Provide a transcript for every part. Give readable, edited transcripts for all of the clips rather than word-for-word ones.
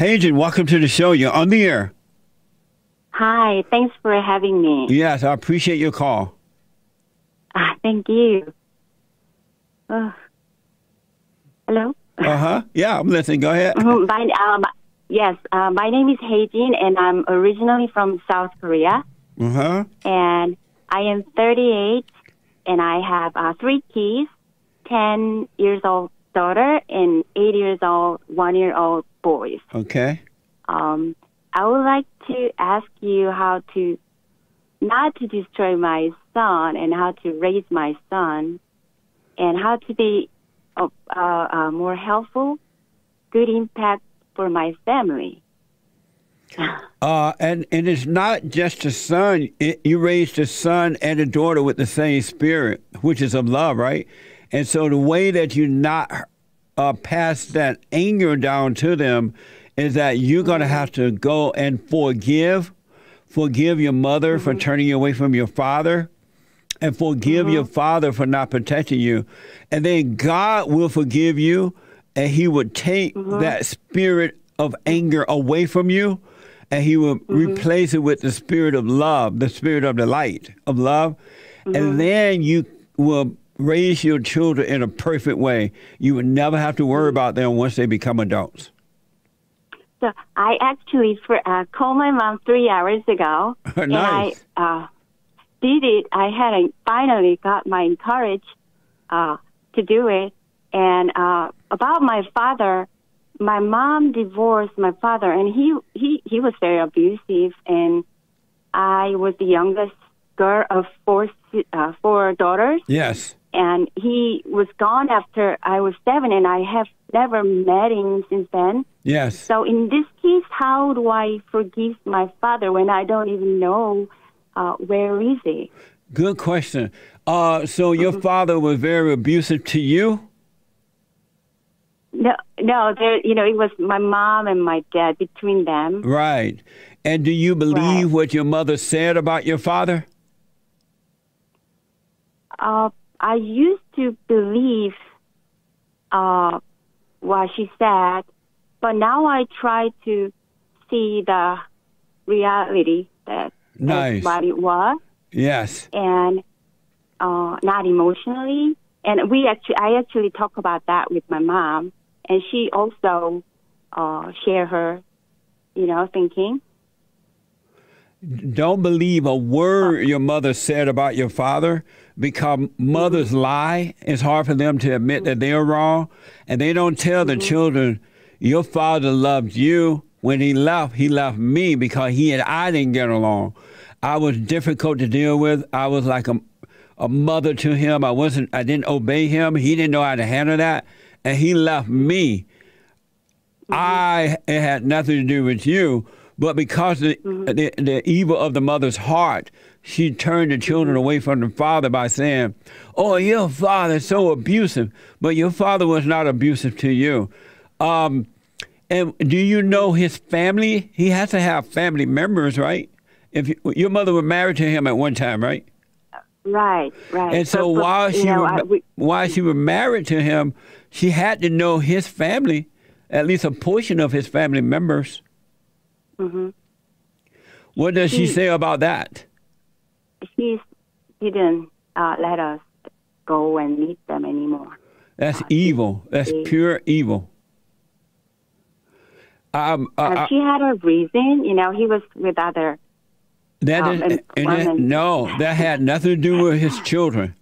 Hajan, welcome to the show. You're on the air. Hi, thanks for having me. Yes, I appreciate your call. Thank you. Hello? Yeah, I'm listening. Go ahead. Yes, my name is Haejin, and I'm originally from South Korea. And I am 38, and I have 3 kids, 10 years old daughter, and 8 years old, 1-year-old boys. Okay. I would like to ask you how to not to destroy my son and how to raise my son and how to be more helpful, good impact for my family. And it's not just a son. You raised a son and a daughter with the same spirit, which is of love, right? And so the way that you not pass that anger down to them is that you're going to have to go and forgive your mother for turning you away from your father, and forgive your father for not protecting you. And then God will forgive you, and he would take that spirit of anger away from you, and he will replace it with the spirit of love, the spirit of the light of love. And then you will raise your children in a perfect way. You would never have to worry about them once they become adults. So I actually called my mom 3 hours ago. Nice. And I did it. I had finally got my courage to do it. And about my father, my mom divorced my father, and he was very abusive. And I was the youngest girl of four daughters. Yes. And he was gone after I was 7, and I have never met him since then. Yes. So in this case, how do I forgive my father when I don't even know where is he? Good question. So your father was very abusive to you? No. It was my mom and my dad, between them. Right. And do you believe what your mother said about your father? I used to believe what she said, but now I try to see the reality that's what it was. Yes. And not emotionally. And I actually talk about that with my mom, and she also share her, thinking. Don't believe a word your mother said about your father, because mothers lie. It's hard for them to admit that they're wrong. And they don't tell the children, your father loved you. When he left me because he and I didn't get along. I was difficult to deal with. I was like a mother to him. I didn't obey him. He didn't know how to handle that. And he left me. It had nothing to do with you. But because the evil of the mother's heart, she turned the children away from the father by saying, oh, your father's so abusive. But your father was not abusive to you. And do you know his family? He has to have family members, right? Your mother was married to him at one time, right? Right. And so while she was married to him, she had to know his family, at least a portion of his family members. What does she say about that? She didn't let us go and meet them anymore. That's evil. That's pure evil. She had a reason. He was with other no, that had nothing to do with his children.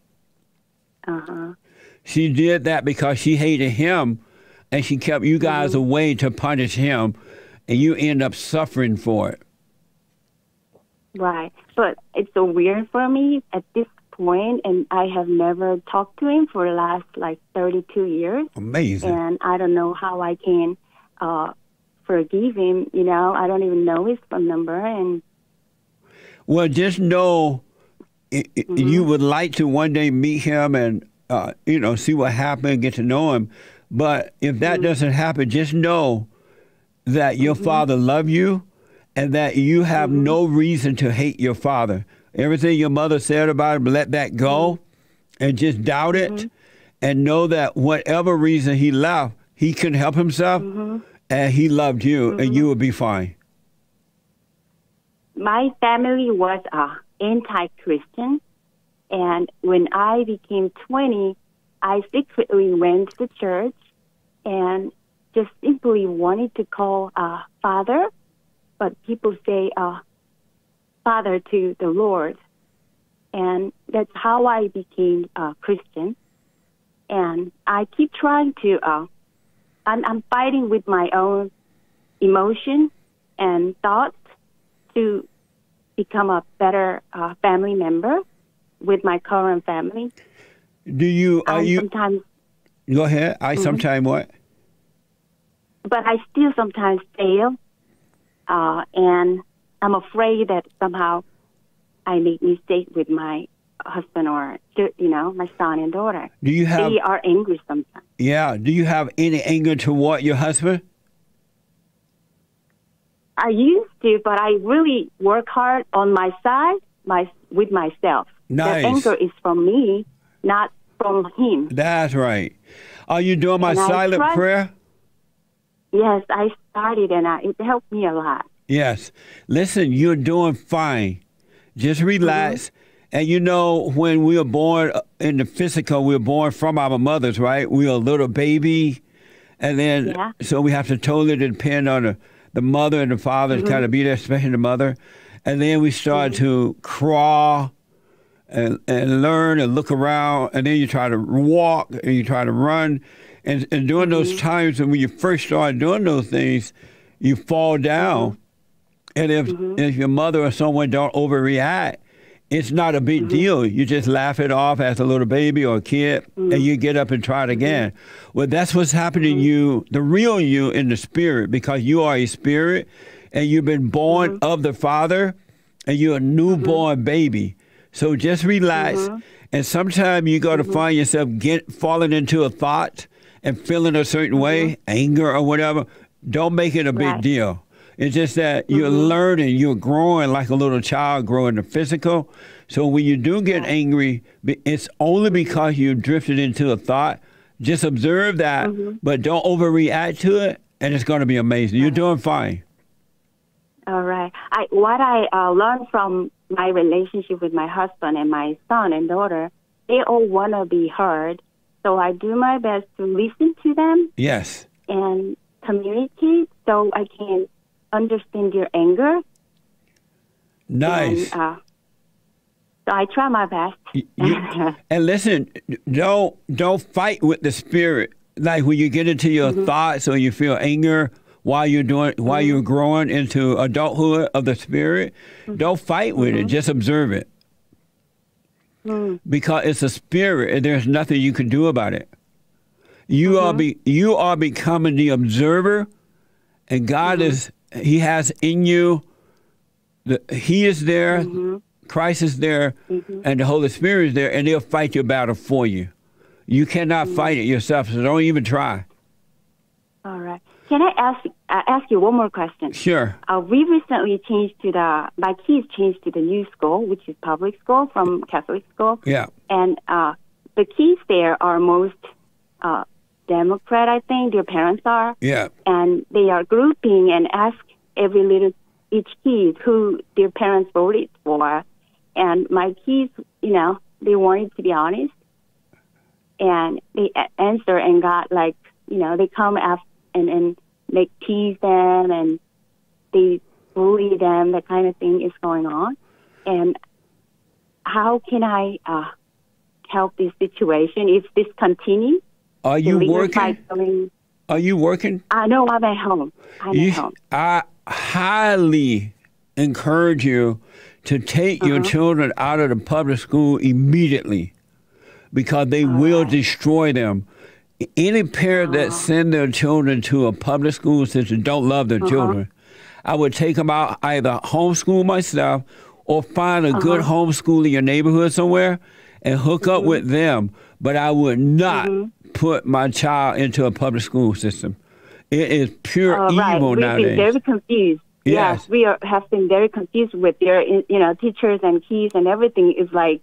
She did that because she hated him, and she kept you guys away to punish him, and you end up suffering for it. Right. But it's so weird for me at this point, and I have never talked to him for the last, 32 years. Amazing. And I don't know how I can forgive him. I don't even know his phone number. And well, just know you would like to one day meet him and, see what happened, get to know him. But if that doesn't happen, just know that your father loved you and that you have no reason to hate your father. Everything your mother said about him, let that go and just doubt it and know that whatever reason he left, he couldn't help himself. and he loved you, and you would be fine. My family was anti-Christian, and when I became 20, I secretly went to church and just simply wanted to call Father, but people say Father to the Lord. And that's how I became a Christian. And I keep trying to, I'm fighting with my own emotion and thoughts to become a better family member with my current family. Do you, sometimes, go ahead. Sometimes what? But I still sometimes fail. And I'm afraid that somehow I make mistakes with my husband or, my son and daughter. They are angry sometimes. Yeah. Do you have any anger toward your husband? I used to, but I really work hard on my side with myself. Nice. The anger is from me, not from him. That's right. Are you doing my silent prayer? Yes, I started, and it helped me a lot. Yes. Listen, you're doing fine. Just relax. And when we were born in the physical, we were born from our mothers, right? We were a little baby. And then, so we have to totally depend on the mother and the father to kind of be there, especially the mother. And then we start to crawl and learn and look around. And then you try to walk and you try to run. And during those times when you first start doing those things, you fall down. And if your mother or someone don't overreact, it's not a big deal. You just laugh it off as a little baby or a kid, and you get up and try it again. Well, that's what's happening to you, the real you in the spirit, because you are a spirit, and you've been born of the Father, and you're a newborn baby. So just relax. And sometimes you got to find yourself falling into a thought and feeling a certain way, anger or whatever. Don't make it a big deal. It's just that you're learning, you're growing like a little child growing the physical. So when you do get angry, it's only because you drifted into a thought. Just observe that, but don't overreact to it, and it's going to be amazing. You're doing fine. All right. What I learned from my relationship with my husband and my son and daughter, they all want to be heard. So I do my best to listen to them. Yes. And communicate so I can understand your anger. Nice. And, so I try my best. And listen, don't fight with the spirit. Like when you get into your thoughts or you feel anger while you're growing into adulthood of the spirit, don't fight with it. Just observe it. Because it's a spirit and there's nothing you can do about it. You are becoming the observer, and God He has in you, He is there, Christ is there, and the Holy Spirit is there, and they'll fight your battle for you. You cannot fight it yourself, so don't even try. All right. Can I ask you one more question? Sure. We recently changed my kids changed to the new school, which is public school from Catholic school. Yeah. And the kids there are most Democrat, I think, their parents are. Yeah. And they are grouping and ask each kid who their parents voted for. And my kids, they wanted to be honest. And they answer and got they come after and they tease them and they bully them, that kind of thing is going on. And how can I help this situation if this continues? Are you working? Are you working? No, I'm at home. I highly encourage you to take your children out of the public school immediately, because they will destroy them. Any parent that send their children to a public school system don't love their children. I would take them out, either homeschool myself or find a good homeschool in your neighborhood somewhere and hook up with them. But I would not put my child into a public school system. It is pure evil nowadays. We've been very confused. Yes, we have been very confused with their, teachers and kids and everything. Is like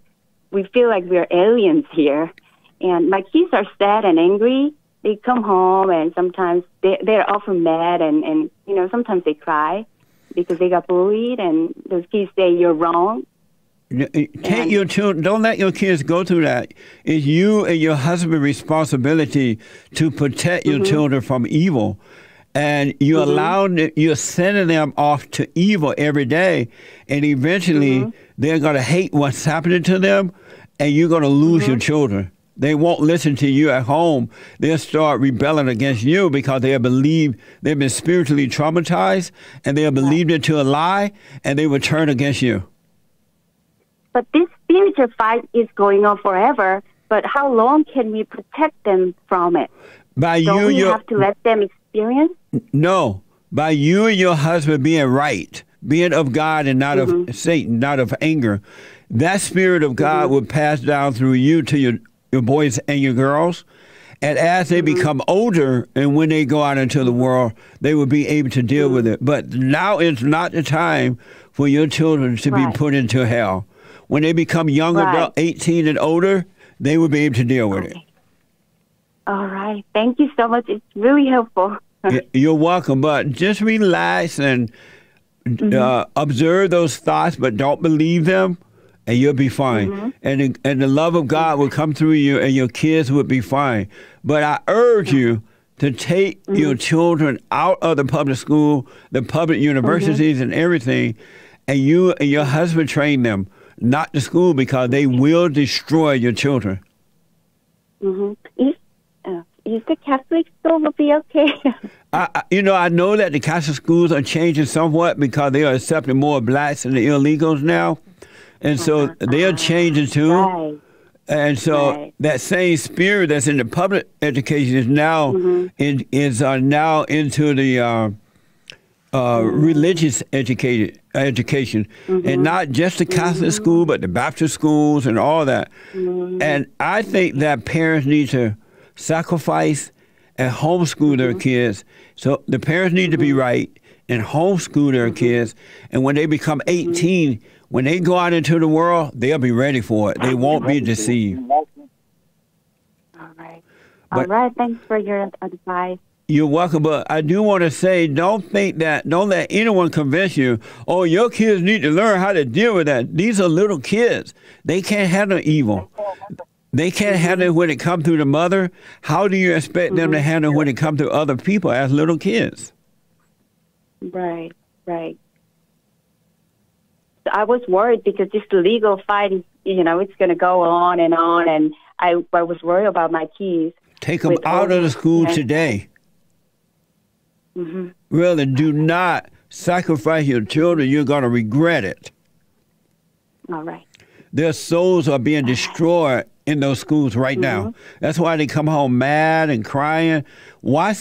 we feel like we're aliens here. And my kids are sad and angry. they come home and sometimes they're often mad and sometimes they cry because they got bullied, and those kids say you're wrong. Take your children. Don't let your kids go through that. It's you and your husband's responsibility to protect your children from evil, and you're sending them off to evil every day, and eventually they're going to hate what's happening to them, and you're going to lose your children. They won't listen to you at home. They'll start rebelling against you because they've been spiritually traumatized, and they'll believe into a lie, and they will turn against you. But this spiritual fight is going on forever. But how long can we protect them from it? Don't we have to let them experience? No. By you and your husband being right, being of God and not of Satan, not of anger, that spirit of God will pass down through you to your boys and your girls. And as they become older and when they go out into the world, they will be able to deal with it. But now is not the time for your children to be put into hell. When they become young adult, 18 and older, they will be able to deal with it. All right. Thank you so much. It's really helpful. You're welcome. But just relax and observe those thoughts, but don't believe them, and you'll be fine. And the love of God will come through you, and your kids will be fine. But I urge you to take your children out of the public school, the public universities and everything, and you and your husband train them. Not the school, because they will destroy your children. Is the Catholic school will be okay? I know that the Catholic schools are changing somewhat because they are accepting more blacks and the illegals now, and so they are changing too. Right. And so that same spirit that's in the public education is now now into the religious education, and not just the Catholic school, but the Baptist schools and all that. And I think that parents need to sacrifice and homeschool their kids. So the parents need to be right and homeschool their kids. And when they become 18, when they go out into the world, they'll be ready for it. They won't be deceived. All right. All right. Thanks for your advice. You're welcome, but I do want to say, don't let anyone convince you, oh, your kids need to learn how to deal with that. These are little kids. They can't handle evil. They can't handle it when it comes through the mother. How do you expect them to handle when it comes to other people as little kids? Right. So I was worried because this legal fight is, it's going to go on, and I was worried about my kids. Take them out of the school today. Really, do not sacrifice your children. You're going to regret it. All right. Their souls are being destroyed in those schools right now. That's why they come home mad and crying. Why?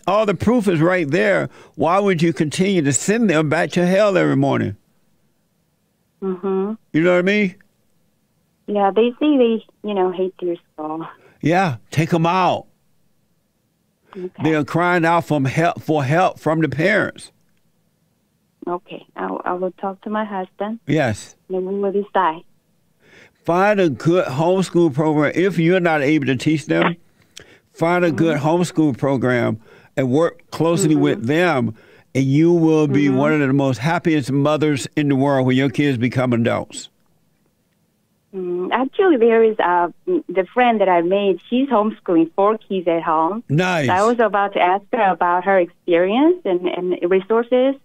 All the proof is right there. Why would you continue to send them back to hell every morning? You know what I mean? Yeah, they say they, hate their school. Yeah, take them out. Okay. They are crying out for help from the parents. Okay, I will talk to my husband. Yes. Then we will decide. Find a good homeschool program. If you're not able to teach them, find a good homeschool program and work closely with them, and you will be one of the most happiest mothers in the world when your kids become adults. Actually, there is the friend that I made. She's homeschooling 4 kids at home. Nice. So I was about to ask her about her experience and resources.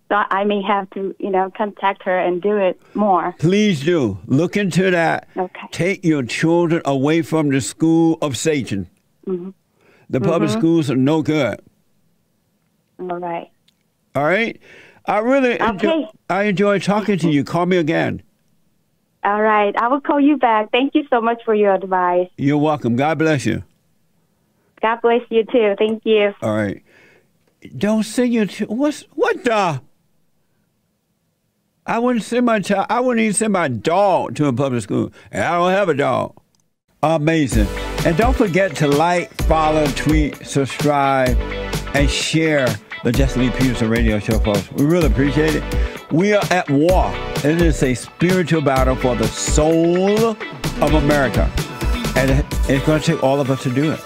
So I may have to, contact her and do it more. Please do. Look into that. Okay. Take your children away from the school of Satan. The public schools are no good. All right. All right? I really enjoy talking to you. Call me again. All right. I will call you back. Thank you so much for your advice. You're welcome. God bless you. God bless you, too. Thank you. All right. Don't send your... What the... I wouldn't send my child. I wouldn't even send my dog to a public school. And I don't have a dog. Amazing. And don't forget to like, follow, tweet, subscribe, and share the Jesse Lee Peterson radio show, folks. We really appreciate it. We are at war. It is a spiritual battle for the soul of America. And it's going to take all of us to do it.